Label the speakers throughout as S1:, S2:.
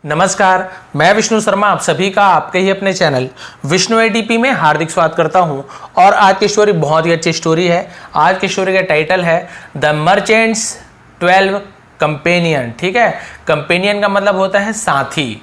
S1: नमस्कार, मैं विष्णु शर्मा आप सभी का आपके ही अपने चैनल विष्णु एटीपी में हार्दिक स्वागत करता हूं। और आज की स्टोरी बहुत ही अच्छी स्टोरी है। आज की स्टोरी का टाइटल है द मर्चेंट्स 12 कंपेनियन। ठीक है, कंपेनियन का मतलब होता है साथी।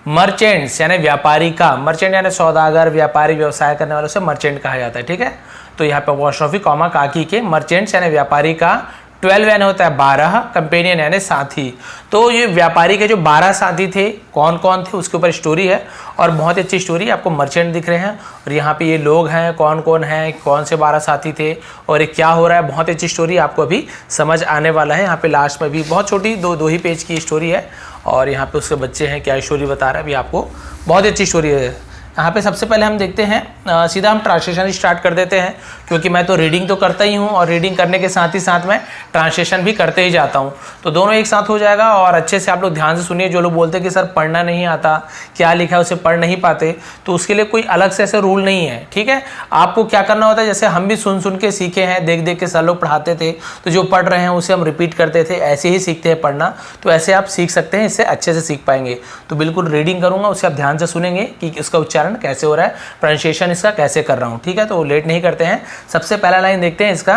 S1: मर्चेंट्स यानी व्यापारी का, मर्चेंट यानी सौदागर, व्यापारी, व्यवसाय करने वालों से मर्चेंट कहा जाता है। ठीक है, तो यहाँ पे अपॉस्ट्रोफी कॉमा काकी के मर्चेंट्स यानी व्यापारी का 12 यानी होता है 12, कंपेनियन यानी साथी। तो ये व्यापारी के जो 12 साथी थे कौन कौन थे उसके ऊपर स्टोरी है और बहुत अच्छी स्टोरी। आपको मर्चेंट दिख रहे हैं और यहाँ पे ये लोग हैं, कौन कौन हैं, कौन से 12 साथी थे और ये क्या हो रहा है। बहुत अच्छी स्टोरी आपको अभी समझ आने वाला है। यहाँ पे लास्ट में भी बहुत छोटी दो ही पेज की स्टोरी है और यहाँ पे उसके बच्चे हैं, क्या स्टोरी बता रहा है अभी आपको। बहुत अच्छी स्टोरी है। यहाँ पे सबसे पहले हम देखते हैं, सीधा हम ट्रांसलेशन स्टार्ट कर देते हैं क्योंकि मैं तो रीडिंग तो करता ही हूँ और रीडिंग करने के साथ ही साथ मैं ट्रांसलेशन भी करते ही जाता हूँ, तो दोनों एक साथ हो जाएगा। और अच्छे से आप लोग ध्यान से सुनिए। जो लोग बोलते हैं कि सर पढ़ना नहीं आता, क्या लिखा है उसे पढ़ नहीं पाते, तो उसके लिए कोई अलग से ऐसे रूल नहीं है। ठीक है, आपको क्या करना होता है, जैसे हम भी सुन के सीखे हैं, देख देख के सर लोग पढ़ाते थे, तो जो पढ़ रहे हैं उसे हम रिपीट करते थे, ऐसे ही सीखते हैं पढ़ना। तो ऐसे आप सीख सकते हैं, इससे अच्छे से सीख पाएंगे। तो बिल्कुल रीडिंग करूँगा, उसे आप ध्यान से सुनेंगे कि इसका उच्चारण कैसे हो रहा है, प्रोनाउंसिएशन इसका कैसे कर रहा हूँ। ठीक है, तो लेट नहीं करते हैं। सबसे पहला लाइन देखते हैं इसका,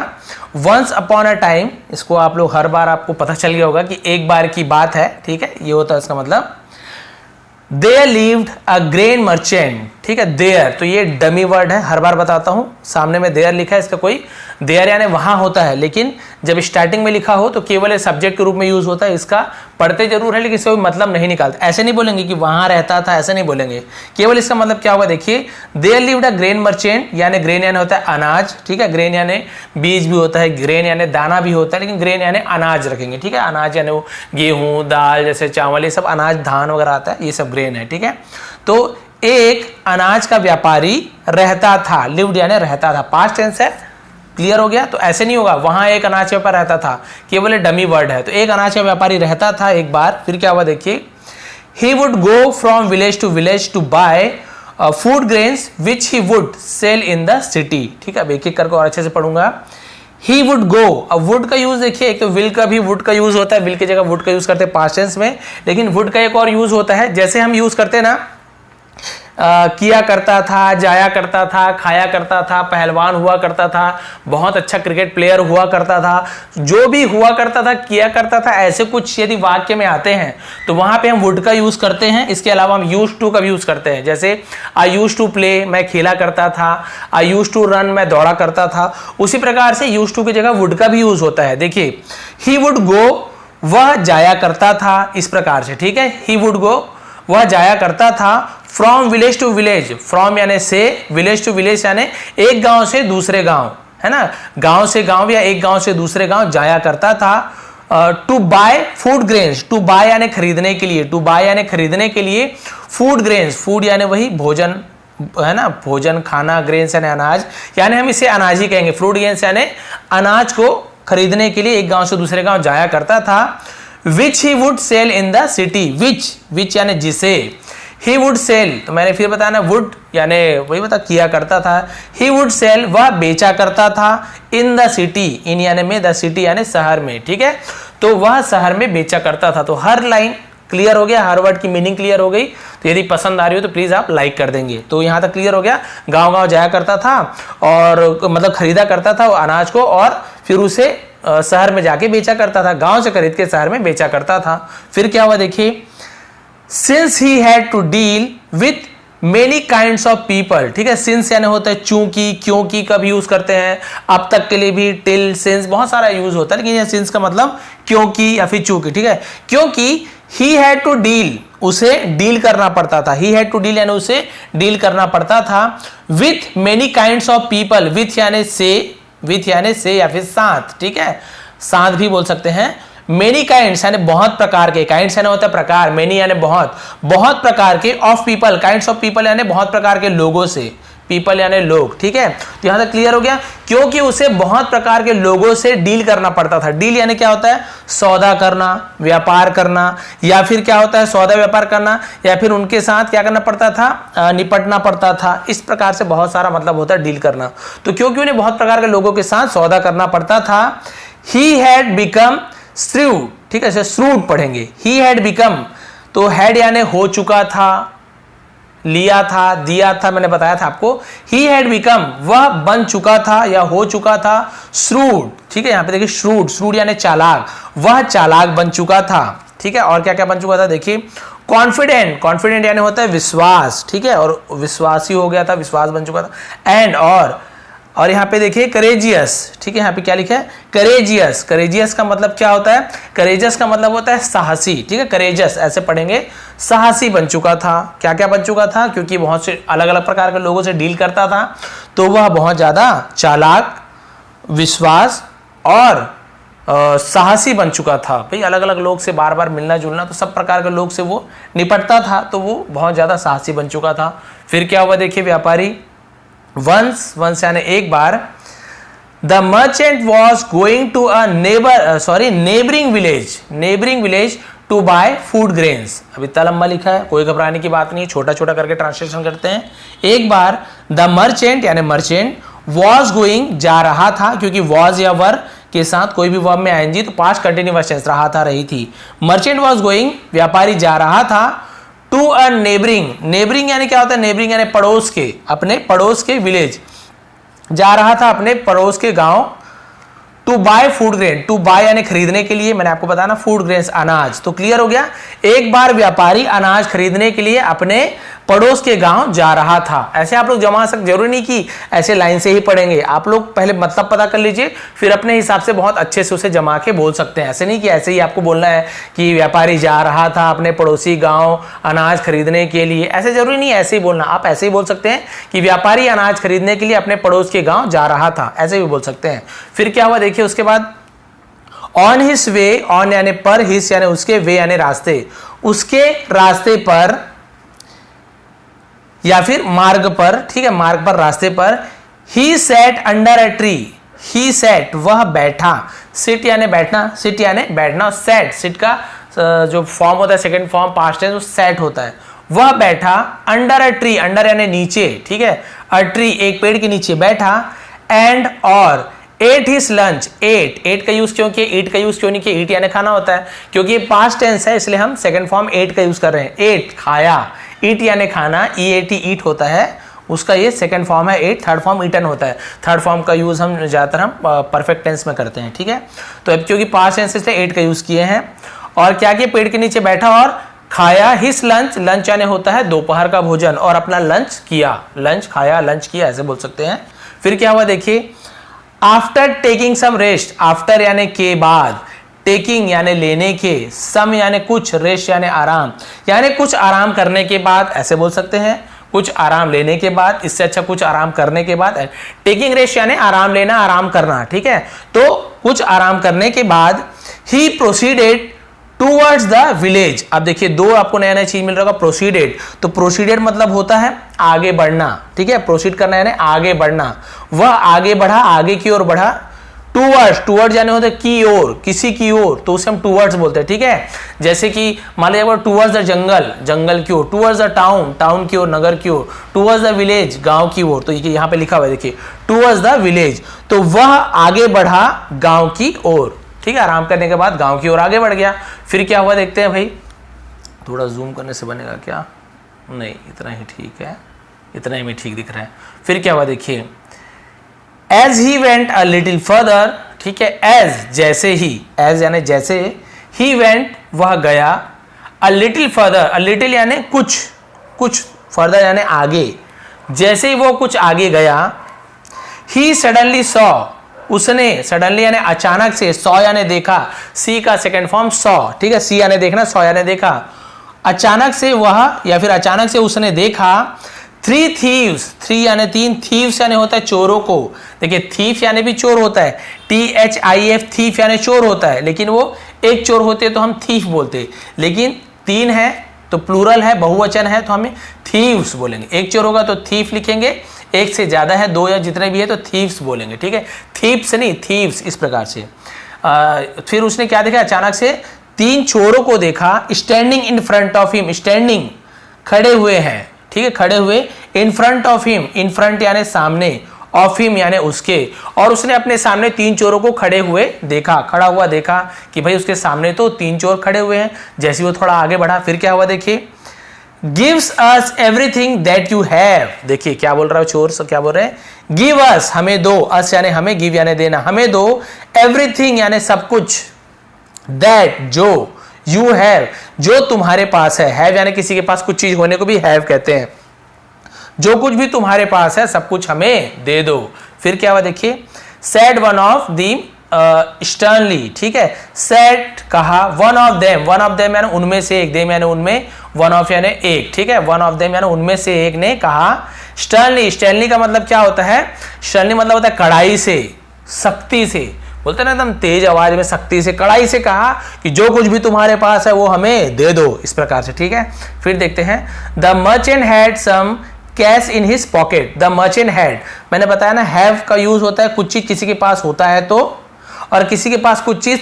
S1: वंस अपॉन अ टाइम। इसको आप लोग हर बार आपको पता चल गया होगा कि एक बार की बात है। ठीक है, ये होता है इसका मतलब। There lived a grain merchant. ठीक है, देयर तो ये डमी वर्ड है, हर बार बताता हूं। सामने में देयर लिखा है, इसका कोई देयर यानी वहां होता है, लेकिन जब स्टार्टिंग में लिखा हो तो केवल एक सब्जेक्ट के रूप में यूज होता है। इसका पढ़ते जरूर है लेकिन इसका कोई मतलब नहीं निकालते। ऐसे नहीं बोलेंगे कि वहां रहता था, ऐसे नहीं बोलेंगे। केवल इसका मतलब क्या होगा, देखिए, there lived a grain merchant यानी ग्रेन यानी होता है अनाज। ठीक है, ग्रेन यानी बीज भी होता है, ग्रेन यानी दाना भी होता है, लेकिन ग्रेन यानी अनाज रखेंगे। ठीक है, अनाज यानी वो गेहूं, दाल, जैसे चावल, ये सब अनाज, धान वगैरह आता है, ये सब ग्रेन है। ठीक है, तो एक अनाज का व्यापारी रहता था। लिव्ड यानी रहता था, पास्ट टेंस है। क्लियर हो गया, तो ऐसे नहीं होगा वहां एक अनाज का व्यापारी रहता था, केवल डमी वर्ड है। तो एक अनाज का व्यापारी रहता था एक बार। फिर क्या हुआ देखिए, he would go from village to buy food grains which he would sell in the city. ठीक है, अब एक एक करके और अच्छे से पढ़ूंगा। ही वुड गो, अब वुड का यूज देखिए, एक तो विल का भी वुड का यूज होता है, विल की जगह वुड का यूज करते हैं पास्ट टेंस में, लेकिन वुड का एक और यूज होता है, जैसे हम यूज करते हैं ना, किया करता था, जाया करता था, खाया करता था, पहलवान हुआ करता था, बहुत अच्छा क्रिकेट प्लेयर हुआ करता था, जो भी हुआ करता था, किया करता था, ऐसे कुछ यदि वाक्य में आते हैं तो वहां पे हम वुड का यूज करते हैं। इसके अलावा हम यूज्ड टू का भी यूज करते हैं, जैसे आई यूज्ड टू प्ले, मैं खेला करता था, आई यूज्ड टू रन, मैं दौड़ा करता था। उसी प्रकार से यूज्ड टू की जगह वुड का भी यूज होता है। देखिए, ही वुड गो, वह जाया करता था, इस प्रकार से। ठीक है, ही वुड गो, वह जाया करता था, from village to village, from यानी से, विलेज टू विलेज यानी एक गांव से दूसरे गांव, है ना, गांव से गांव या एक गांव से दूसरे गांव जाया करता था। To buy food grains, to buy यानी खरीदने के लिए, टू बाय यानी खरीदने के लिए, फूड ग्रेन्स, फूड यानी वही भोजन, है ना, भोजन खाना, ग्रेन्स यानी अनाज, यानी हम इसे अनाज ही कहेंगे। फ्रूट ग्रेन्स यानी अनाज को खरीदने के लिए एक गांव से दूसरे गांव जाया करता था। Which he would sell in the city, which यानी जिसे, ही वुड सेल, तो मैंने फिर बताया ना, वुड यानी वही बता किया करता था, ही वुड सेल वह बेचा करता था, इन द सिटी, इन यानी में, द सिटी यानी शहर में। ठीक है, तो वह शहर में बेचा करता था। तो हर लाइन क्लियर हो गया, हर वर्ड की मीनिंग क्लियर हो गई। तो यदि पसंद आ रही हो तो प्लीज आप लाइक कर देंगे। तो यहां तक क्लियर हो गया, गांव गांव जाया करता था और मतलब खरीदा करता था अनाज को और फिर उसे शहर में जाके बेचा करता था, गांव से खरीद के शहर में बेचा करता था। फिर क्या हुआ देखिए, since he had to deal with many kinds of people. ठीक है, सिंस यानी होता है चूंकि, क्योंकि का भी यूज करते हैं, अब तक के लिए भी टिल, सिंस, बहुत सारा यूज होता है, लेकिन यह सिंस का मतलब क्योंकि या फिर चूंकि। ठीक है, क्योंकि ही हैड टू डील, उसे डील करना पड़ता था, ही हैड टू डील यानी उसे डील करना पड़ता था, with many kinds of people, with यानी से या फिर साथ। ठीक है, साथ भी बोल सकते हैं। मेनी काइंड्स यानी बहुत प्रकार के, काइंड्स यानी होता है प्रकार, मेनी यानी बहुत, बहुत प्रकार के, of people, kinds of people यानी बहुत प्रकार के लोगों से, पीपल यानी लोग। ठीक है, तो यहां तक क्लियर हो गया, क्योंकि उसे बहुत प्रकार के लोगों से डील करना पड़ता था। डील यानी क्या होता है, सौदा करना, व्यापार करना, या फिर क्या होता है सौदा व्यापार करना, या फिर उनके साथ क्या करना पड़ता था, निपटना पड़ता था। इस प्रकार से बहुत सारा मतलब होता है डील करना। तो क्योंकि उन्हें बहुत प्रकार के लोगों के साथ सौदा करना पड़ता था, ही हैड बिकम श्रूड। ठीक है, श्रूड पढ़ेंगे, ही हैड बिकम, तो हैड यानी हो चुका था, लिया था, दिया था, मैंने बताया था आपको। ही हैड बिकम, वह बन चुका था या हो चुका था। श्रूड, ठीक है, यहां पे देखिए श्रूड, श्रूड यानी चालाक, वह चालाक बन चुका था, ठीक है। और क्या क्या बन चुका था देखिए, कॉन्फिडेंट, कॉन्फिडेंट यानी होता है विश्वास, ठीक है, और विश्वासी हो गया था, विश्वास बन चुका था। एंड और यहाँ पे देखिए करेजियस, ठीक है, यहाँ पे क्या लिखा है, करेजियस। करेजियस का मतलब क्या होता है, करेजियस का मतलब होता है साहसी, ठीक है, करेजियस ऐसे पढ़ेंगे, साहसी बन चुका था। क्या क्या बन चुका था, क्योंकि बहुत से अलग अलग प्रकार के लोगों से डील करता था, तो वह बहुत ज्यादा चालाक, विश्वास और साहसी बन चुका था। भाई अलग अलग लोग से बार बार मिलना जुलना, तो सब प्रकार के लोग से वो निपटता था, तो वो बहुत ज्यादा साहसी बन चुका था। फिर क्या हुआ देखिए, व्यापारी, वंस यानी एक बार, the merchant was going to a neighbouring village to buy food grains. अब इतना लंबा लिखा है, कोई घबराने की बात नहीं, छोटा छोटा करके ट्रांसलेशन करते हैं। एक बार द मर्चेंट यानी मर्चेंट, वॉज गोइंग जा रहा था, क्योंकि वॉज या वर के साथ कोई भी वर्ब में आएंगी तो पास्ट कंटिन्यूअस टेंस, रहा था, रही थी। मर्चेंट वॉज गोइंग, व्यापारी जा रहा था, टू अ नेबरिंग, नेबरिंग यानी क्या होता है, नेबरिंग यानी पड़ोस के, अपने पड़ोस के विलेज, जा रहा था अपने पड़ोस के गांव। To buy food grain, to buy यानी खरीदने के लिए, मैंने आपको बताया ना, फूड ग्रेन्स अनाज, तो क्लियर हो गया। एक बार व्यापारी अनाज खरीदने के लिए अपने पड़ोस के गांव जा रहा था। ऐसे आप लोग जमा सकते, जरूरी नहीं कि ऐसे लाइन से ही पढ़ेंगे, आप लोग पहले मतलब पता कर लीजिए, फिर अपने हिसाब से बहुत अच्छे से उसे जमा के बोल सकते हैं। ऐसे नहीं कि ऐसे ही आपको बोलना है कि व्यापारी जा रहा था अपने पड़ोसी गांव अनाज खरीदने के लिए, ऐसे जरूरी नहीं है ऐसे ही बोलना। आप ऐसे ही बोल सकते हैं कि व्यापारी अनाज खरीदने के लिए अपने पड़ोस के गांव जा रहा था, ऐसे भी बोल सकते हैं। फिर क्या हुआ देखिए उसके बाद, ऑन हिज वे, ऑन यानी पर, हिज यानी उसके, वे यानी रास्ते, उसके रास्ते पर या फिर मार्ग पर, ठीक है, मार्ग पर, रास्ते पर। He sat under a tree, he sat वह बैठा, सिट यानी बैठना, सिट यानी बैठना, सेट, सिट का जो फॉर्म होता है सेकंड फॉर्म पास्ट टेंस, वो सेट होता है। वह बैठा अंडर अ ट्री, अंडर यानी नीचे, ठीक है, अ ट्री एक पेड़ के नीचे बैठा। एंड और एट हिज लंच, एट का यूज क्यों किया, ईट का यूज क्यों नहीं किया, ईट यानी खाना होता है, क्योंकि ये पास्ट टेंस है इसलिए हम सेकंड फॉर्म एट का यूज कर रहे हैं। एट खाया, ईट यानी खाना, ईएटी ईट होता है, उसका ये सेकंड फॉर्म है एट, थर्ड फॉर्म ईटन होता है। थर्ड फॉर्म का यूज हम ज्यादातर हम परफेक्ट टेंस में करते हैं, ठीक है। तो अब क्योंकि पास्ट टेंस इसलिए एट का यूज किए हैं। और क्या किया, पेड़ के नीचे बैठा और खाया हिज लंच, लंच यानी होता है दोपहर का भोजन, और अपना लंच किया, लंच खाया, लंच किया, ऐसे बोल सकते हैं। फिर क्या हुआ देखिए, after taking some rest, after यानी के बाद, टेकिंग यानी लेने के, सम यानी कुछ, रेस्ट यानी आराम, यानी कुछ आराम करने के बाद, ऐसे बोल सकते हैं, कुछ आराम लेने के बाद, इससे अच्छा कुछ आराम करने के बाद। टेकिंग रेस्ट यानी आराम लेना, आराम करना, ठीक है। तो कुछ आराम करने के बाद ही प्रोसीडेड टूवर्ड्स द विलेज। अब देखिए दो आपको नया नया चीज मिल रहा होगा, प्रोसीडेड, तो प्रोसीडेड मतलब होता है आगे बढ़ना, ठीक है, प्रोसीड करना यानी आगे बढ़ना। वह आगे बढ़ा, आगे की ओर बढ़ा। टूवर्ड्स यानी होता है की ओर, किसी की ओर, तो उसे हम टूवर्ड्स बोलते हैं, ठीक है। जैसे कि मान लीजिए टूवर्ड्स द जंगल, जंगल की ओर, टूवर्ड्स द टाउन, टाउन की ओर, नगर की ओर, टूवर्ड्स द विलेज, गांव की ओर। तो यहाँ पे लिखा हुआ है देखिए, टूवर्ड्स द विलेज, तो वह आगे बढ़ा गांव की ओर, ठीक है, आराम करने के बाद गांव की ओर आगे बढ़ गया। फिर क्या हुआ देखते हैं भाई, थोड़ा जूम करने से बनेगा क्या, नहीं इतना ही ठीक है, इतना ही में ठीक दिख रहा है। फिर क्या हुआ देखिए, as he went a little further, ठीक है, एज जैसे ही, एज यानी जैसे, ही वेंट वह गया, अ लिटिल फर्दर, अ लिटिल यानी कुछ, कुछ, फर्दर यानी आगे, जैसे ही वो कुछ आगे गया। ही सडनली सॉ, उसने, सडनली यानी अचानक से, सॉ यानी देखा, सी का सेकंड फॉर्म सॉ, ठीक है, सी यानी देखना, सॉ यानी देखा। अचानक से वह या फिर अचानक से उसने देखा, थ्री थीव्स, थ्री यानी तीन, थीव्स यानी होता है चोरों को। देखिए थीफ यानी भी चोर होता है, THIF, थीफ यानी चोर होता है, लेकिन वो एक चोर होते तो हम थीफ बोलते, लेकिन तीन है तो प्लूरल है, बहुवचन है, तो हमें थीव्स बोलेंगे। एक चोर होगा तो थीफ लिखेंगे, एक से ज्यादा है, दो या जितने भी है तो थीव्स बोलेंगे, ठीक है, थीप्स नहीं थीव्स, इस प्रकार से। फिर उसने क्या देखा, अचानक से तीन चोरों को देखा, standing in front of him, standing खड़े हुए हैं, ठीक है, खड़े हुए, in front of him, in front यानी सामने, ऑफ हिम यानी उसके, और उसने अपने सामने 3 चोरों को खड़ा हुआ देखा कि भाई उसके सामने तो 3 चोर खड़े हुए हैं। जैसे वो थोड़ा आगे बढ़ा फिर क्या हुआ देखिए, gives us everything that you have. देखिए क्या बोल रहा है चोर, क्या बोल रहे हैं, गिव अस हमें दो, अस यानी हमें, गिव यानी देना, हमें दो, एवरीथिंग यानी सब कुछ, दैट जो, यू हैव जो तुम्हारे पास है यानी किसी के पास कुछ चीज होने को भी हैव कहते हैं, जो कुछ भी तुम्हारे पास है सब कुछ हमें दे दो। फिर क्या हुआ देखिए, said one of the sternly, ठीक है, सेड कहा, वन ऑफ देम यानी उनमें से एक, देम यानी उनमें, वन ऑफ यानी एक, ठीक है, वन ऑफ देम यानी उनमें से एक ने कहा, स्टर्नली का मतलब क्या होता है, स्टर्नली मतलब होता है कड़ाई से, सख्ती से, बोलते ना एकदम तेज आवाज में, सख्ती से, कड़ाई से कहा कि जो कुछ भी तुम्हारे पास है वो हमें दे दो, इस प्रकार से, ठीक है। फिर देखते हैं, the merchant had some cash in his pocket. The merchant had, मैंने बताया ना हैव का यूज होता है कुछ चीज किसी के पास होता है तो, और किसी के पास कुछ चीज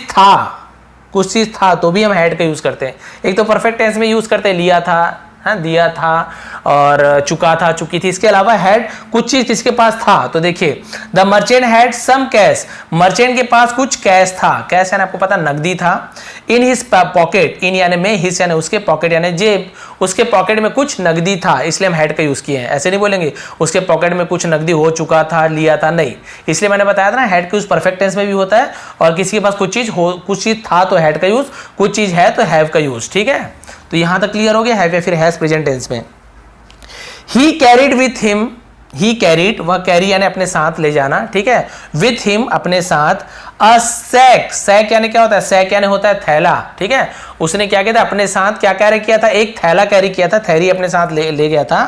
S1: था तो भी हम हैड का यूज करते हैं। एक तो परफेक्ट टेंस में यूज करते हैं, लिया था, हाँ, दिया था, और चुका था, चुकी थी। इसके अलावा हैड कुछ चीज किसके पास था, तो देखिए the merchant had some cash, merchant के पास कुछ कैश था, कैश यानी आपको पता नकदी था, इन हिज पॉकेट, इन यानी में, हिज यानी उसके, पॉकेट यानी जेब, उसके पॉकेट में कुछ नकदी था, इसलिए हम हैड का यूज किए हैं। ऐसे नहीं बोलेंगे उसके पॉकेट में कुछ नकदी हो चुका था, लिया था, नहीं, इसलिए मैंने बताया था ना हैड का यूज परफेक्ट टेंस में भी होता है, और किसी के पास कुछ चीज था तो हैड का यूज, कुछ चीज है तो हैव का यूज, ठीक है। तो यहां तक क्लियर हो गया, हैव या फिर हैज प्रेजेंट टेंस में। ही carried with him, he carried, वह कैरी यानी अपने साथ ले जाना, ठीक है, विथ हिम अपने साथ, अ सैक, सैक यानी क्या होता है, सैक यानी होता है थैला, ठीक है। उसने क्या किया था, अपने साथ क्या कैरी किया था, एक थैला कैरी किया था, थैली अपने साथ ले गया था,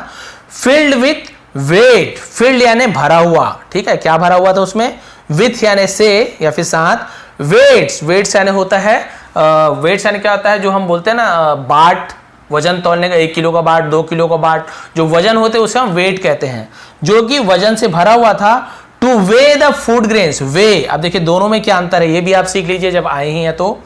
S1: फिल्ड विथ वेट, फिल्ड यानी भरा हुआ, ठीक है, क्या भरा हुआ था उसमें, विथ यानी से या फिर साथ, वेट्स यानी होता है, वेट्स यानी क्या होता है, जो हम बोलते हैं ना बाट, वजन तौलने का, 1 किलो का बाट, 2 किलो का बाट, जो वजन होते हैं उसे हम वेट कहते हैं, जो कि वजन से भरा हुआ था, to weigh the food grains, weigh, अब देखिए दोनों में क्या अंतर है ये भी आप सीख लीजिए जब आए ही हैं। तो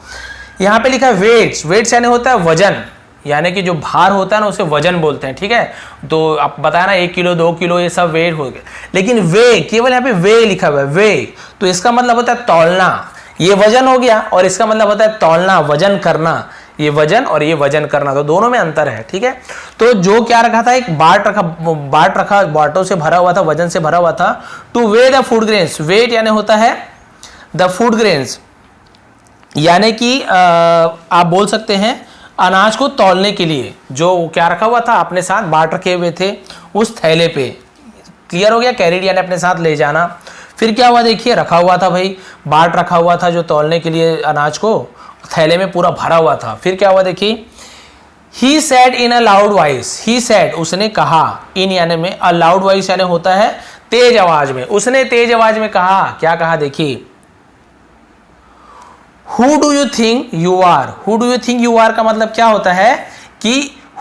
S1: यहां पे लिखा है वेट्स यानी होता है वजन, यानी कि जो भार होता है ना उसे वजन बोलते हैं, ठीक है। तो आप बताया ना 1 किलो 2 किलो ये सब वेट हो गए, लेकिन वे केवल यहाँ पे वे लिखा हुआ है, वे, तो इसका मतलब होता है तौलना, ये वजन हो गया, और इसका मतलब होता है तौलना, वजन करना, ये वजन और ये वजन करना, तो दोनों में अंतर है, ठीक है। तो जो क्या रखा था, एक बाट रखा, बाटों से भरा हुआ था, वजन से भरा हुआ था, to weigh the food grains, weight यानी होता है द फूड ग्रेन्स, यानी कि आप बोल सकते हैं अनाज को तौलने के लिए जो क्या रखा हुआ था, अपने साथ बाट रखे हुए थे उस थैले पे, क्लियर हो गया, कैरिड यानी अपने साथ ले जाना। फिर क्या हुआ देखिए, रखा हुआ था भाई, बाट रखा हुआ था जो तौलने के लिए अनाज को, थैले में पूरा भरा हुआ था। फिर क्या हुआ देखिए, he said in a loud voice, he said उसने कहा, इन यानी में, अ लाउड वॉइस यानी होता है तेज आवाज में, उसने तेज आवाज में कहा, क्या कहा देखिए, who do you think you are, who do you think you are का मतलब क्या होता है कि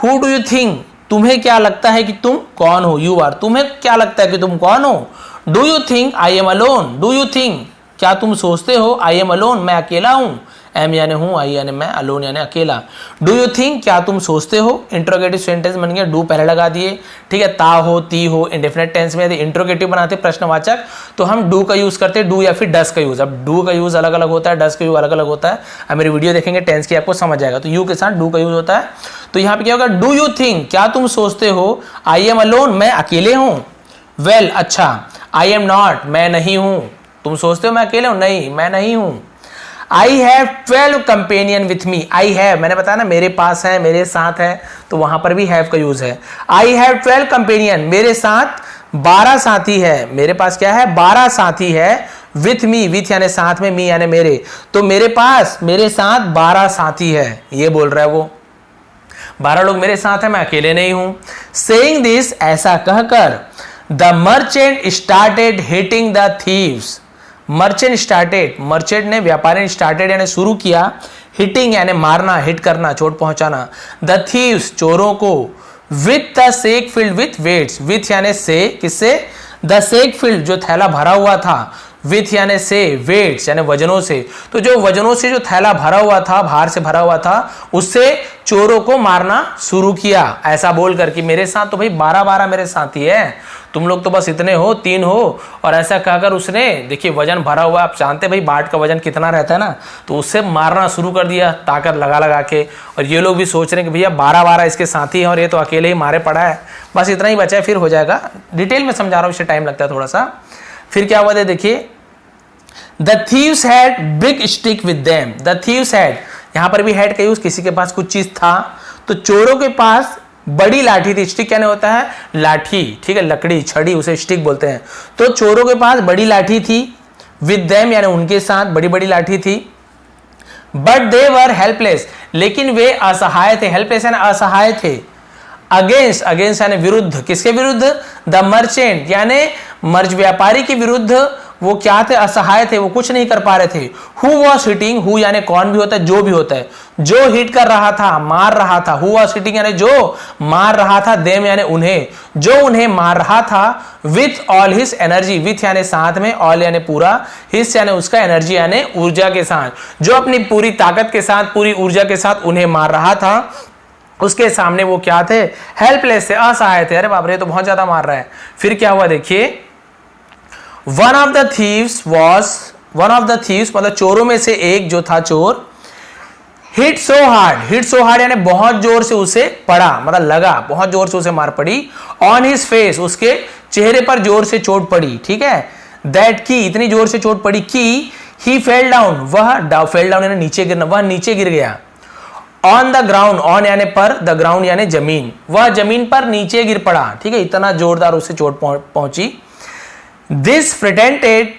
S1: हु डू यू थिंक, तुम्हें क्या लगता है कि तुम कौन हो, यू आर, तुम्हें क्या लगता है कि तुम कौन हो, do you think I am alone, do you think क्या तुम सोचते हो, आई एम अलोन मैं अकेला हूं, एम यानी हूं, आई यानी मैं, अलोन यानी अकेला, डू यू थिंक क्या तुम सोचते हो, इंट्रोगेटिव सेंटेंस बन गया, डू पहले लगा दिए, ठीक है, ता हो, ती हो, इंडेफिनिट टेंस में यदि इंट्रोगेटिव बनाते प्रश्नवाचक तो हम डू का यूज करते, डू या फिर डस का यूज। अब डू का यूज अलग अलग होता है, डस का यूज अलग अलग होता है, अब मेरी वीडियो देखेंगे टेंस की आपको समझ जाएगा। तो यू के साथ डू का यूज होता है, तो यहाँ पे क्या होगा, डू यू थिंक क्या तुम सोचते हो, आई एम अलोन मैं अकेले हूं, वेल अच्छा, आई एम नॉट मैं नहीं हूं, तुम सोचते हो मैं अकेले हूं, नहीं मैं नहीं हूं, I have 12 companion with me, I have मैंने बताया ना मेरे पास है, मेरे साथ है, तो वहां पर भी हैव का यूज है, आई हैव 12 कंपेनियन मेरे साथ 12 साथी है, मेरे पास क्या है 12 साथी है, विथ मी, विथ यानी साथ में, मी यानी मेरे, तो मेरे पास मेरे साथ 12 साथी है, ये बोल रहा है वो 12 लोग मेरे साथ है, मैं अकेले नहीं हूं। सेइंग दिस ऐसा कहकर the merchant started hitting the thieves, merchant started, merchant ने व्यापारी ने स्टार्टेड यानी शुरू किया, हिटिंग यानी मारना, हिट करना, चोट पहुंचाना, द थीव्स चोरों को, with the sack filled with weights, with यानी से, किससे, द सेक फिल्ड जो थैला भरा हुआ था, विथ यानी से, वेट्स यानी वजनों से। तो जो वजनों से जो थैला भरा हुआ था, भार से भरा हुआ था, उससे चोरों को मारना शुरू किया। ऐसा बोलकर कि मेरे साथ तो भाई 12 मेरे साथी है, तुम लोग तो बस इतने हो, 3 हो। और ऐसा कहकर उसने, देखिए वजन भरा हुआ, आप जानते भाई बाट का वजन कितना रहता है ना, तो उससे मारना शुरू कर दिया ताकत लगा लगा के। और ये लोग भी सोच रहे हैं कि भैया 12 इसके साथी हैं और ये तो अकेले ही मारे पड़ा है। बस इतना ही बचा है, फिर हो जाएगा। डिटेल में समझा रहा हूँ, इससे टाइम लगता है थोड़ा सा। फिर क्या हुआ था देखिए, the thieves had big stick with them. The thieves had, यहां पर भी हैड का यूज, किसी के पास कुछ चीज था, तो चोरों के पास बड़ी लाठी थी। स्टिक क्या होता है? लाठी, ठीक है, लकड़ी, छड़ी, उसे स्टिक बोलते हैं। तो चोरों के पास बड़ी लाठी थी, विद देम यानी उनके साथ बड़ी बड़ी लाठी थी। बट दे वर हेल्पलेस, लेकिन वे असहाय थे। हेल्पलेस यानी असहाय थे। अगेंस्ट, अगेंस्ट यानी विरुद्ध, किसके विरुद्ध? द मर्चेंट यानी मर्ज व्यापारी के विरुद्ध वो क्या थे? असहाय थे, वो कुछ नहीं कर पा रहे थे। हु वॉज हिटिंग, हु यानी कौन भी होता है, जो भी होता है, जो हिट कर रहा था, मार रहा था। हु वॉज हिटिंग यानी जो मार रहा था, देम यानी उन्हें, जो उन्हें मार रहा था। With all his energy, with यानी साथ में, ऑल यानी पूरा, हिज यानी उसका, एनर्जी यानी ऊर्जा के साथ, जो अपनी पूरी ताकत के साथ, पूरी ऊर्जा के साथ उन्हें मार रहा था। उसके सामने वो क्या थे? हेल्पलेस थे, असहाय थे। अरे बाप रे, तो बहुत ज्यादा मार रहा है। फिर क्या हुआ देखिए, वन ऑफ द थीव्स मतलब चोरों में से एक जो था चोर, हिट सो हार्ड यानी बहुत जोर से उसे पड़ा, मतलब लगा, बहुत जोर से उसे मार पड़ी। ऑन हिज फेस, उसके चेहरे पर जोर से चोट पड़ी, ठीक है। दैट की, इतनी जोर से चोट पड़ी कि ही फेल डाउन, वह फेल डाउन यानी नीचे गिरना, वह नीचे गिर गया। ऑन द ग्राउंड, ऑन यानी पर, द ग्राउंड यानी जमीन, वह जमीन पर नीचे गिर पड़ा, ठीक है, इतना जोरदार उसे चोट पहुंची। दिस फ्रिटेंटेड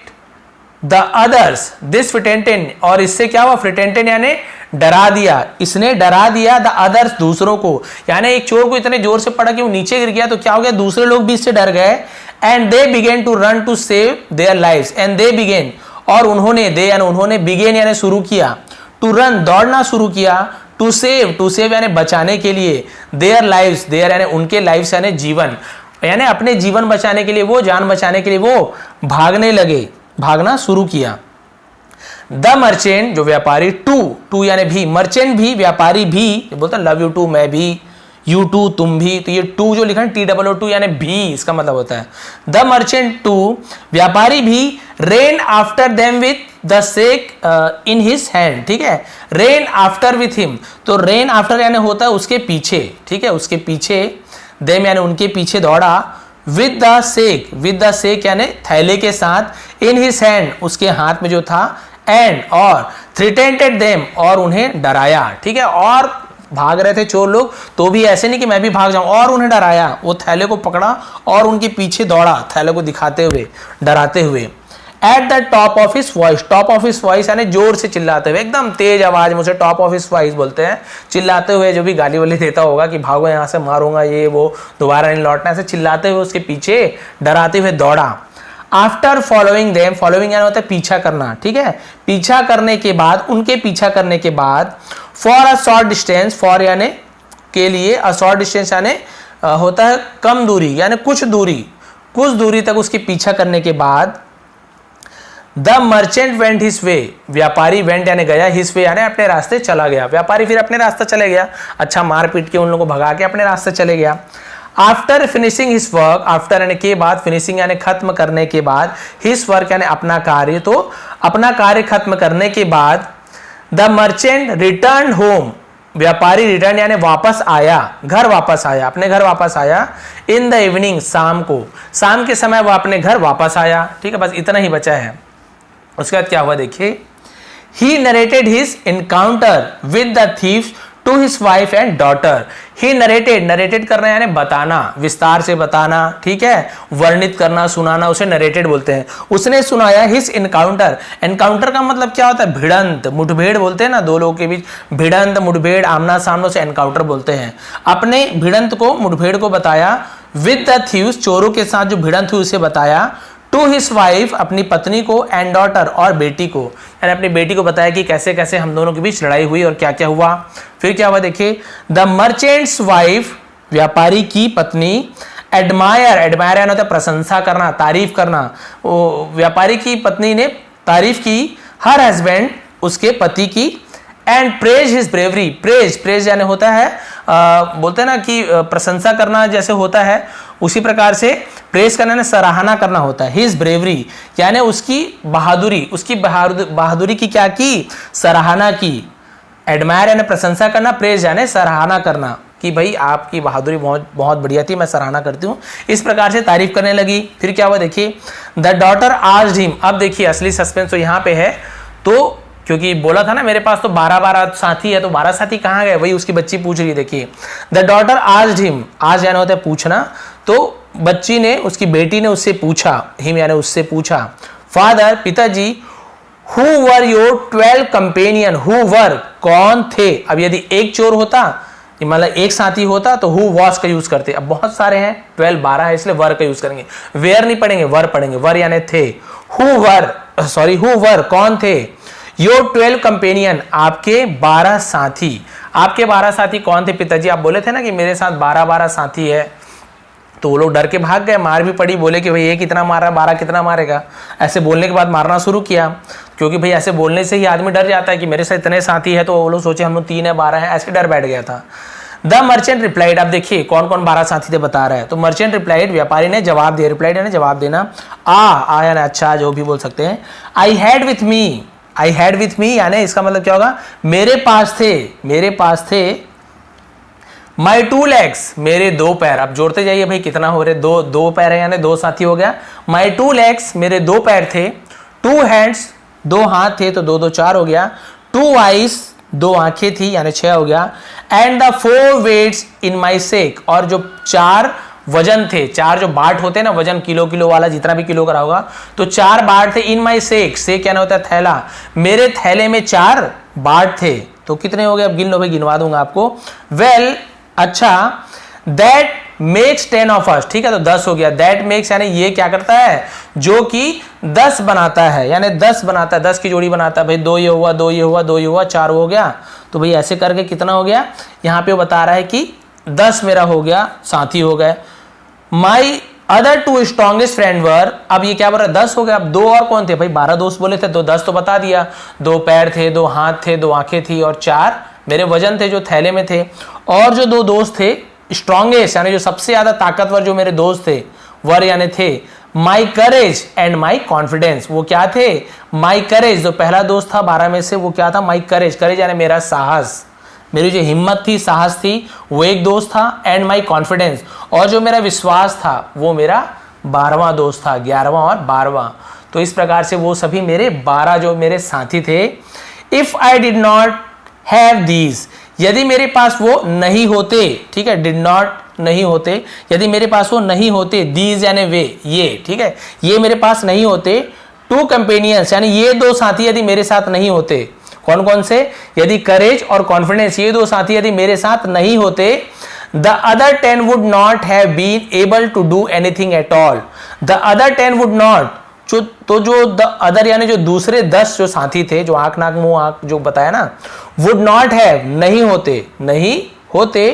S1: द अदर्स, दिस फ्रिटेंटेन, और इससे क्या हुआ? फ्रिटेंटेन यानी डरा दिया, इसने डरा दिया द अदर्स, दूसरों को। यानी एक चोर को इतने जोर से पड़ा कि वो नीचे गिर गया, तो क्या हो गया? दूसरे लोग भी इससे डर गए। And they begin to run to save their lives, and they begin, और उन्होंने, दे यानी उन्होंने, बिगेन यानी शुरू किया, टू रन दौड़ना शुरू किया, टू सेव यानी बचाने के लिए, देयर लाइव्स, देयर यानी उनके, लाइव्स यानी जीवन, यानी अपने जीवन बचाने के लिए, वो जान बचाने के लिए वो भागने लगे, भागना शुरू किया। द मर्चेंट जो व्यापारी, टू यानी भी, मर्चेंट भी, व्यापारी भी, बोलता लव यू टू, मैं भी, यू टू तुम भी, तो ये टू जो लिखा है TOO यानी भी, इसका मतलब होता है। द मर्चेंट टू, व्यापारी भी, rain after them with the sec in his hand, ठीक है, रेन आफ्टर विथ हिम, तो रेन आफ्टर यानी होता है उसके पीछे, ठीक है, उसके पीछे, देम यानी उनके पीछे दौड़ा, विद द सेक यानी थैले के साथ, इन हिज हैंड उसके हाथ में जो था, एंड और, थ्रेटेंटेड देम और उन्हें डराया, ठीक है, और भाग रहे थे चोर लोग, तो भी ऐसे नहीं कि मैं भी भाग जाऊं, और उन्हें डराया, वो थैले को पकड़ा और उनके पीछे दौड़ा, थैले को दिखाते हुए, डराते हुए। At the top of his voice, top of his voice यानी जोर से चिल्लाते हुए, एकदम तेज आवाज में, उसे टॉप ऑफ हिज वॉइस बोलते हैं, चिल्लाते हुए, जो भी गाली वाली देता होगा कि भागो यहाँ से, मारूंगा, ये वो, दोबारा नहीं लौटना, ऐसे चिल्लाते हुए उसके पीछे डराते हुए दौड़ा। आफ्टर फॉलोइंग देम, फॉलोइंग यानी होता है पीछा करना, ठीक है, पीछा करने के बाद, उनके पीछा करने के बाद, for a short distance, for यानी के लिए, अ शॉर्ट डिस्टेंस यानी होता है कम दूरी, यानी कुछ दूरी तक उसके पीछा करने के बाद, the merchant went his way, व्यापारी वेंट यानी गया, हिज वे यानी अपने रास्ते चला गया, व्यापारी फिर अपने रास्ते चले गया, अच्छा मार पीट के उन लोगों को भगा के अपने रास्ते चले गया। After finishing his work, after यानी के बाद, फिनिशिंग यानी खत्म करने के बाद, हिज वर्क यानी अपना कार्य, तो अपना कार्य खत्म करने के बाद, द मर्चेंट रिटर्न होम, व्यापारी रिटर्न यानी वापस आया, घर वापस आया, अपने घर वापस आया। इन द इवनिंग, शाम को, शाम के समय वह अपने घर वापस आया, ठीक है, बस इतना ही बचा है। उसके बाद क्या हुआ देखिए, he narrated his encounter with the thieves to his wife and daughter. He narrated करना यानी बताना, विस्तार से बताना, ठीक है, वर्णित करना, सुनाना, उसे नरेटेड बोलते हैं। उसने सुनाया हिज एनकाउंटर, एनकाउंटर का मतलब क्या होता है? भिड़ंत, मुठभेड़ बोलते हैं ना, दो लोगों के बीच भिड़ंत, मुठभेड़, आमना सामना, से एनकाउंटर बोलते हैं। अपने भिड़ंत को, मुठभेड़ को बताया, विद द थीव्स, चोरों के साथ जो भिड़ंत हुई उसे बताया, टू हिज वाइफ, अपनी पत्नी को, एंड डॉटर और बेटी को, यानी अपनी बेटी को बताया कि कैसे कैसे हम दोनों के बीच लड़ाई हुई और क्या क्या हुआ। फिर क्या हुआ देखिए, द मर्चेंट्स वाइफ, व्यापारी की पत्नी, एडमायर, एडमायर यानी होता है प्रशंसा करना, तारीफ करना। वो व्यापारी की पत्नी ने तारीफ की हर हस्बैंड, उसके पति की, and praise his bravery. Praise, praise यानी होता है बोलते हैं ना कि प्रशंसा करना जैसे होता है, उसी प्रकार से प्रेज करना ने सराहना करना होता है। हिज ब्रेवरी यानी उसकी बहादुरी, उसकी बहादुरी की क्या की, सराहना की। एडमायर यानी प्रशंसा करना, प्रेज यानी सराहना करना कि भाई आपकी बहादुरी बहुत बहुत बढ़िया थी, मैं सराहना करती हूँ। इस प्रकार से तारीफ करने लगी। फिर क्या हुआ देखिए, द डॉटर आस्क्ड हिम। अब देखिए असली सस्पेंस तो यहाँ पे है, तो क्योंकि बोला था ना मेरे पास तो 12 साथी है, तो 12 साथी कहाँ गए, वही उसकी बच्ची पूछ रही है। देखिए, द डॉटर आस्क्ड हिम, आज यानी होता है पूछना, तो बच्ची ने, उसकी बेटी ने उससे पूछा, हिम यानी उससे पूछा, फादर, पिताजी, who were your 12 companion, who were कौन थे। अब यदि एक चोर होता, मतलब एक साथी होता, तो हु वॉज का यूज करते। अब बहुत सारे हैं, 12 12 है, इसलिए वर का यूज करेंगे। वेयर नहीं पढ़ेंगे, वर पढ़ेंगे। वर यानी थे। हु वर कौन थे। योर 12 कंपेनियन, आपके 12 साथी। आपके 12 साथी कौन थे पिताजी। आप बोले थे ना कि मेरे साथ 12 साथी है, तो वो लोग डर के भाग गए, मार भी पड़ी। बोले कि भाई ये कितना मार रहा है, 12 कितना मारेगा। ऐसे बोलने के बाद मारना शुरू किया, क्योंकि भाई ऐसे बोलने से ही आदमी डर जाता है कि मेरे साथ इतने साथी है, तो वो लोग सोचे हम लोग 3 है 12 है, ऐसे डर बैठ गया था। द मर्चेंट रिप्लाइड, अब देखिए कौन कौन 12 साथी थे बता रहा है। तो मर्चेंट रिप्लाइड, व्यापारी ने जवाब दिया। रिप्लाइड यानी जवाब देना। आया ना, अच्छा, जो भी बोल सकते हैं। आई हैड विथ मी यानी इसका मतलब क्या होगा, मेरे पास थे। माई 2 legs, मेरे 2 पैर। अब जोड़ते जाइए भाई, कितना हो रहे, दो पैर है यानी 2 साथी हो गया। माई 2 legs, मेरे 2 पैर थे। 2 hands, 2 हाथ थे, तो 2 2 4 हो गया। 2 eyes, 2 आंखें थी यानी 6 हो गया। And the 4 weights in my sack, और जो 4 वजन थे, 4 जो बाट होते हैं ना, वजन किलो वाला, जितना भी किलो का होगा, तो 4 बाट थे। इन माई सेक, सेक क्या होता है, थैला। मेरे थैले में 4 बाट थे। तो कितने हो गए, अब गिन लो भाई, गिनवा दूंगा आपको। वेल, अच्छा, दैट मेक्स 10 of us, ठीक है, तो 10 हो गया। दैट मेक्स यानी ये क्या करता है, जो कि 10 बनाता है, यानी 10 बनाता है, 10 की जोड़ी बनाता है। भाई 2 ये हुआ, 2 ये हुआ, 2 ये हुआ, 4 हो गया। तो भाई ऐसे करके कितना हो गया, यहाँ पे बता रहा है कि 10 मेरा हो गया, साथी हो गए। माई अदर 2 स्ट्रॉन्गेस्ट फ्रेंड वर, अब ये क्या बोल रहा है, 10 हो गया। अब 2 और कौन थे भाई, 12 दोस्त बोले थे, तो 10 तो बता दिया। 2 पैर थे, 2 हाथ थे, 2 आंखें थी, और 4 मेरे वजन थे जो थैले में थे। और जो 2 दोस्त थे स्ट्रॉन्गेस्ट यानी जो सबसे ज्यादा ताकतवर जो मेरे दोस्त थे, वर यानी थे। माई करेज एंड माई कॉन्फिडेंस, वो क्या थे, माई करेज, जो पहला दोस्त था 12 में से, वो क्या था, माई करेज। करेज यानी मेरा साहस, मेरी जो हिम्मत थी, साहस थी, वो एक दोस्त था। एंड माई कॉन्फिडेंस, और जो मेरा विश्वास था, वो मेरा 12वां दोस्त था, 11वां और 12वां। तो इस प्रकार से वो सभी मेरे 12 जो मेरे साथी थे। If I did not have these, यदि मेरे पास वो नहीं होते, ठीक है, डिड नॉट नहीं होते, यदि मेरे पास वो नहीं होते, दीज यानी वे, ये, ठीक है, ये मेरे पास नहीं होते। 2 कंपेनियंस यानी ये 2 साथी यदि मेरे साथ नहीं होते, कौन कौन से, यदि करेज और कॉन्फिडेंस, ये 2 साथी यदि मेरे साथ नहीं होते, the other 10 would not have been able to do anything at all. The other 10 would not, तो जो द अदर यानी जो दूसरे 10 जो साथी थे, जो आंख नाक मुंह आंख जो बताया ना, वुड नॉट हैव नहीं होते,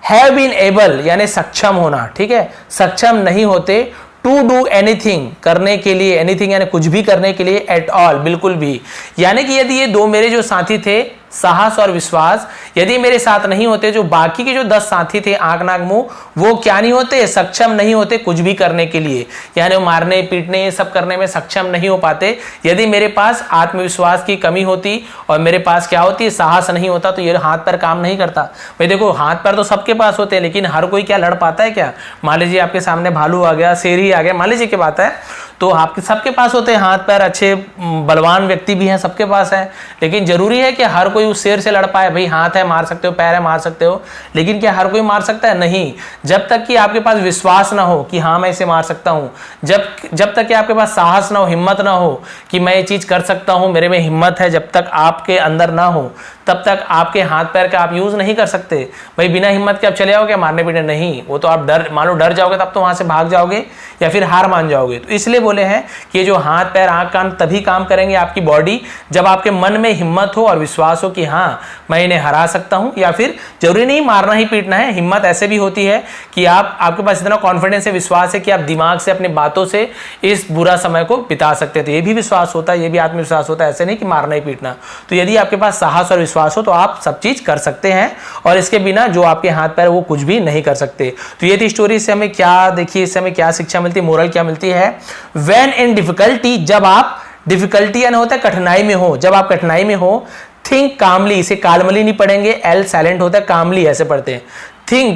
S1: हैव बीन एबल यानी सक्षम होना, ठीक है, सक्षम नहीं होते, टू डू एनीथिंग करने के लिए, एनीथिंग यानी कुछ भी करने के लिए, एट ऑल बिल्कुल भी। यानी कि यदि ये 2 मेरे जो साथी थे, साहस और विश्वास, यदि मेरे साथ नहीं होते, जो बाकी के जो 10 साथी थे आंख नाक मुंह, वो क्या नहीं होते, सक्षम नहीं होते कुछ भी करने के लिए, यानी वो मारने पीटने ये सब करने में सक्षम नहीं हो पाते। यदि मेरे पास आत्मविश्वास की कमी होती और मेरे पास क्या होती, साहस नहीं होता, तो ये हाथ पैर काम नहीं करता। भाई देखो, हाथ पैर तो सबके पास होते हैं, लेकिन हर कोई क्या लड़ पाता है क्या। मान लीजिए आपके सामने भालू आ गया, शेर ही आ गया, मान लीजिए की बात है, तो आपके सबके पास होते हैं हाथ पैर, अच्छे बलवान व्यक्ति भी हैं, सबके पास है। लेकिन जरूरी है कि हर कोई उस शेर से लड़ पाए। भाई हाथ है मार सकते हो, पैर है मार सकते हो, लेकिन क्या हर कोई मार सकता है, नहीं। जब तक कि आपके पास विश्वास ना हो कि हाँ मैं इसे मार सकता हूं, जब तक कि आपके पास साहस ना हो, हिम्मत ना हो कि मैं ये चीज कर सकता हूं, मेरे में हिम्मत है, जब तक आपके अंदर ना हो, तब तक आपके हाथ पैर का आप यूज नहीं कर सकते। भाई बिना हिम्मत के आप चले आओगे मारने पीटने, नहीं, वो तो आप मान लो डर जाओगे, तब तो वहां से भाग जाओगे या फिर हार मान जाओगे। तो इसलिए बोले हैं कि ये जो हाथ पैर आंख कान तभी काम करेंगे आपकी बॉडी जब आपके मन में हिम्मत हो और विश्वास हो कि हाँ मैं इन्हें हरा सकता हूं, या फिर जरूरी नहीं मारना ही पीटना है। हिम्मत ऐसे भी होती है कि आपके पास इतना कॉन्फिडेंस है, विश्वास है कि आप दिमाग से अपनी बातों से इस बुरा समय को बिता सकते हैं। तो ये भी विश्वास होता है, ये भी आत्मविश्वास होता है, ऐसे नहीं कि मारना ही पीटना। तो यदि आपके पास साहस और विश्वास हो तो आप सब चीज कर सकते हैं, और इसके बिना जो आपके हाथ पैर वो कुछ भी नहीं कर सकते। तो ये थी स्टोरी। से हमें क्या देखिए, इससे हमें क्या शिक्षा मिलती है, मोरल क्या मिलती है। व्हेन इन डिफिकल्टी, जब आप डिफिकल्टी यानी होता है कठिनाई में हो, जब आप कठिनाई में हो, थिंक कामली, इसे कालमली नहीं पढ़ेंगे, एल साइलेंट होता है, कामली ऐसे पढ़ते हैं।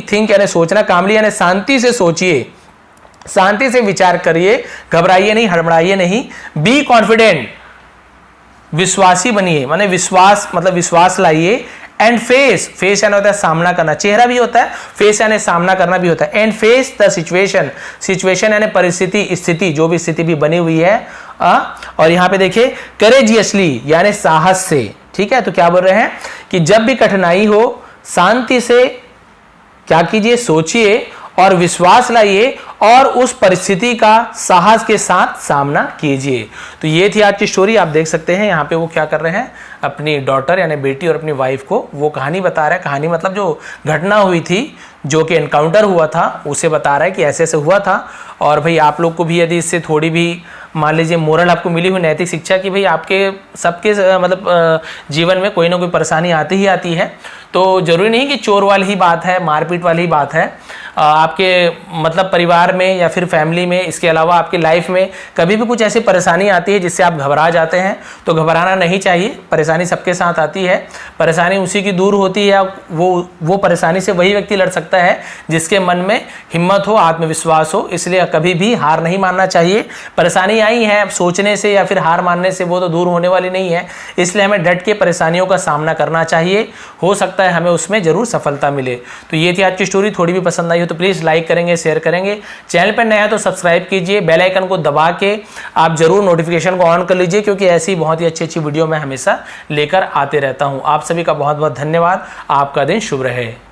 S1: थिंक यानी सोचना, कामली यानी शांति से सोचिए, शांति से विचार करिए, घबराइए नहीं, हड़बड़ाइए नहीं। बी कॉन्फिडेंट, विश्वासी बनिए, माने विश्वास मतलब विश्वास लाइए। एंड फेस यानी होता है सामना करना, चेहरा भी होता है, फेस यानी सामना करना भी होता है। एंड फेस द सिचुएशन यानी परिस्थिति, स्थिति, जो भी स्थिति भी बनी हुई है। और यहां पे देखिए करेजियसली यानी साहस से, ठीक है। तो क्या बोल रहे हैं कि जब भी कठिनाई हो शांति से क्या कीजिए, सोचिए और विश्वास लाइए और उस परिस्थिति का साहस के साथ सामना कीजिए। तो ये थी आज की स्टोरी। आप देख सकते हैं यहाँ पे वो क्या कर रहे हैं, अपनी डॉटर यानी बेटी और अपनी वाइफ को वो कहानी बता रहा है। कहानी मतलब जो घटना हुई थी, जो कि एनकाउंटर हुआ था, उसे बता रहा है कि ऐसे ऐसे हुआ था। और भाई आप लोग को भी यदि इससे थोड़ी भी मान लीजिए मोरल आपको मिली हुई, नैतिक शिक्षा की, भाई आपके सबके मतलब जीवन में कोई ना कोई परेशानी आती ही आती है। तो जरूरी नहीं कि चोर वाली ही बात है, मारपीट वाली ही बात है। आपके मतलब परिवार में या फिर फैमिली में, इसके अलावा आपकी लाइफ में कभी भी कुछ ऐसी परेशानी आती है जिससे आप घबरा जाते हैं, तो घबराना नहीं चाहिए। परेशानी सबके साथ आती है, परेशानी उसी की दूर होती है। वो परेशानी से वही व्यक्ति लड़ सकता है जिसके मन में हिम्मत हो, आत्मविश्वास हो। इसलिए कभी भी हार नहीं मानना चाहिए। परेशानी आई है, सोचने से या फिर हार मानने से वो तो दूर होने वाली नहीं है। इसलिए हमें डट के परेशानियों का सामना करना चाहिए, हो सकता है हमें उसमें जरूर सफलता मिले। तो ये थी आज की स्टोरी। थोड़ी भी पसंद आई हो तो प्लीज लाइक करेंगे, शेयर करेंगे। चैनल पर नया है तो सब्सक्राइब कीजिए, बेल आइकन को दबा के आप जरूर नोटिफिकेशन को ऑन कर लीजिए, क्योंकि ऐसी बहुत ही अच्छी अच्छी वीडियो मैं हमेशा लेकर आते रहता हूं। आप सभी का बहुत बहुत धन्यवाद। आपका दिन शुभ रहे।